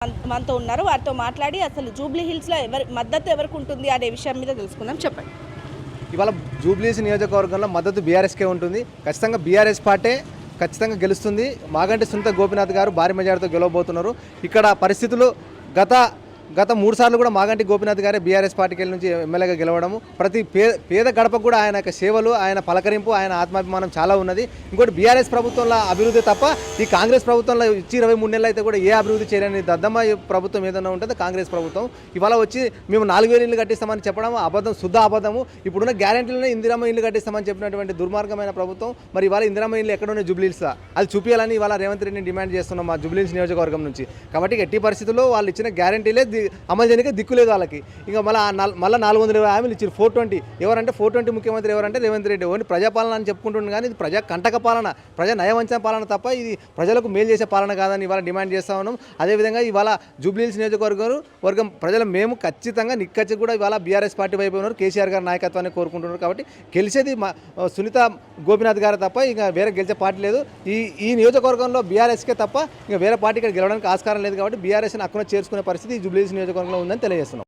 మనతో ఉన్నారు. వారితో మాట్లాడి అసలు జూబ్లీ హిల్స్‌లో ఎవరి మద్దతు ఎవరికి ఉంటుంది అనే విషయం మీద తెలుసుకుందాం. చెప్పండి. ఇవాళ జూబ్లీస్ నియోజకవర్గంలో మద్దతు బీఆర్ఎస్కే ఉంటుంది. ఖచ్చితంగా బీఆర్ఎస్ పార్టీ ఖచ్చితంగా గెలుస్తుంది. మాగంటి సునీత గోపీనాథ్ గారు భారీ మెజార్టీతో గెలవబోతున్నారు. ఇక్కడ పరిస్థితులు గత 3 సార్లు కూడా మాగంటి గోపీనాథ్ గారే బీఆర్ఎస్ పార్టీకి నుంచి ఎమ్మెల్యేగా గెలవడము, ప్రతి పేద గడపకు కూడా ఆయన యొక్క సేవలు, ఆయన పలకరింపు, ఆయన ఆత్మాభిమానం చాలా ఉన్నది. ఇంకోటి బీఆర్ఎస్ ప్రభుత్వంలో అభివృద్ధి తప్ప ఈ కాంగ్రెస్ ప్రభుత్వంలో ఇచ్చి 23 నెలలు అయితే కూడా ఏ అభివృద్ధి చేయలేని దద్దమ్మ ప్రభుత్వం ఏదైనా ఉంటుంది కాంగ్రెస్ ప్రభుత్వం. ఇవాళ వచ్చి మేము 4000 ఇళ్ళు కట్టిస్తామని చెప్పడం అబద్ధం, శుద్ధ అబద్ధము. ఇప్పుడున్న గ్యారెంటీలోనే ఇందిరమ్మ ఇల్లు కట్టిస్తామని చెప్పినటువంటి దుర్మార్గమైన ప్రభుత్వం. మరి ఇవాళ ఇందిరమ్మ ఇల్లు ఎక్కడున్నాయి జూబ్లీహిల్స్లో, అది చూపించాలని ఇవాళ రేవంత్ రెడ్డిని డిమాండ్ చేస్తున్నాం మా జూబ్లీహిల్స్ నియోజకవర్గం నుంచి. కాబట్టి ఎట్టి పరిస్థితుల్లో వాళ్ళు ఇచ్చిన గ్యారెంటీలే అమలు చేయడానికి దిక్కులేదు వాళ్ళకి. ఇంకా మళ్ళీ 420 హామీలు ఇచ్చారు. 420 ఎవరంటే 420 ముఖ్యమంత్రి ఎవరంటే రేవంత్ రెడ్డి. ఓన్లీ ప్రజాపాలన అని చెప్పుకుంటున్నాను, కానీ ఇది ప్రజా కంటక పాలన, ప్రజా నయవంచన పాలన తప్ప ఇది ప్రజలకు మేలు చేసే పాలన కాదని ఇవాళ డిమాండ్ చేస్తా ఉన్నాం. అదేవిధంగా ఇవాళ జూబ్లీహిల్స్ నియోజకవర్గం ప్రజలు మేము ఖచ్చితంగా నిక్కచ్చి కూడా ఇవాళ బీఆర్ఎస్ పార్టీ వైపు ఉన్నారు. కేసీఆర్ గారి నాయకత్వాన్ని కోరుకుంటున్నారు. కాబట్టి గెలిచేది సునీత గోపీనాథ్ గారు తప్ప ఇంకా వేరే గెలిచే పార్టీ లేదు. ఈ నియోజకవర్గంలో బీఆర్ఎస్కే తప్ప ఇంకా వేరే పార్టీ ఇక్కడ గెలవడానికి ఆస్కారం లేదు. కాబట్టి బీఆర్ఎస్ని అక్కడ చేర్చుకునే పరిస్థితి జూబ్లీహిల్స్ నియోజకవర్గంలో ఉందని తెలియజేస్తున్నాం.